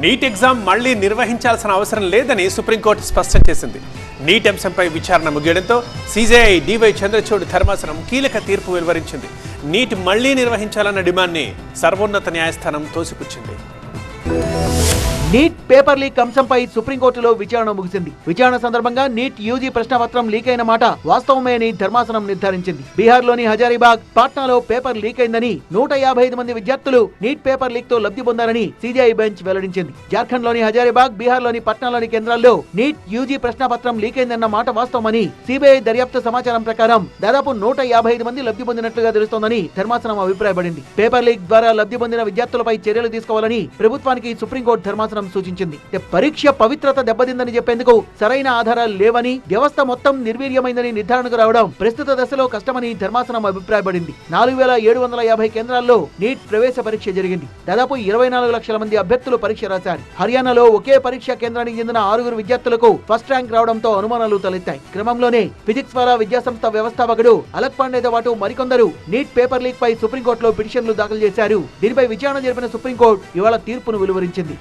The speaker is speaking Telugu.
నీట్ ఎగ్జామ్ మళ్లీ నిర్వహించాల్సిన అవసరం లేదని సుప్రీంకోర్టు స్పష్టం చేసింది. నీట్ అంశంపై విచారణ ముగియడంతో సీజేఐ డివై చంద్రచూడ్ ధర్మాసనం కీలక తీర్పు వెలువరించింది. నీట్ మళ్లీ నిర్వహించాలన్న డిమాండ్ని సర్వోన్నత న్యాయస్థానం తోసిపుచ్చింది. నీట్ పేపర్ లీక్ అంశంపై సుప్రీంకోర్టులో విచారణ ముగిసింది. విచారణ సందర్భంగా నీట్ యూజీ ప్రశ్నపత్రం లీక్ అయిన మాట వాస్తవమే అని ధర్మాసనం నిర్ధారించింది. బీహార్లోని హజారీబాగ్, పాట్నాలో పేపర్ లీక్ అయిందని 155 మంది విద్యార్థులు నీట్ పేపర్ లీక్ తో లబ్ధి పొందారని సీజీఐ బెంచ్ వెల్లడించింది. జార్ఖండ్లోని హజారీబాగ్, బీహార్లోని పట్నాలోని కేంద్రాల్లో నీట్ యూజీ ప్రశ్నపత్రం లీక్ అయిందన్న మాట వాస్తవమని సిబిఐ దర్యాప్తు సమాచారం ప్రకారం దాదాపు 155 మంది లబ్ధి పొందినట్లుగా తెలుస్తోందని ధర్మాసనం అభిప్రాయపడింది. పేపర్ లీక్ ద్వారా లబ్ధి పొందిన విద్యార్థులపై చర్యలు తీసుకోవాలని ప్రభుత్వానికి సుప్రీంకోర్టు ధర్మాసనం సూచించింది. పరీక్ష పవిత్రత దెబ్బతిందని చెప్పేందుకు సరైన ఆధారాలు లేవని, వ్యవస్థ మొత్తం నిర్వీర్యమైందని నిర్ధారణకు రావడం ప్రస్తుత దశలో కష్టమని ధర్మాసనం అభిప్రాయపడింది. 4750 కేంద్రాల్లో నీట్ ప్రవేశ పరీక్ష జరిగింది. దాదాపు 24 లక్షల మంది అభ్యర్థులు పరీక్ష రాశారు. హర్యానాలో ఒకే పరీక్షా కేంద్రానికి చెందిన 6 విద్యార్థులకు ఫస్ట్ ర్యాంక్ రావడంతో అనుమానాలు తలెత్తాయి. క్రమంలోనే ఫిజిక్స్ వాలా విద్యాసంస్థ వ్యవస్థాపకుడు అలక్ పాండేతో పాటు మరికొందరు నీట్ పేపర్ లీక్ పై సుప్రీంకోర్టులో పిటిషన్లు దాఖలు చేశారు. దీనిపై విచారణ జరిపిన సుప్రీంకోర్టు ఇవాళ తీర్పును వెలువరించింది.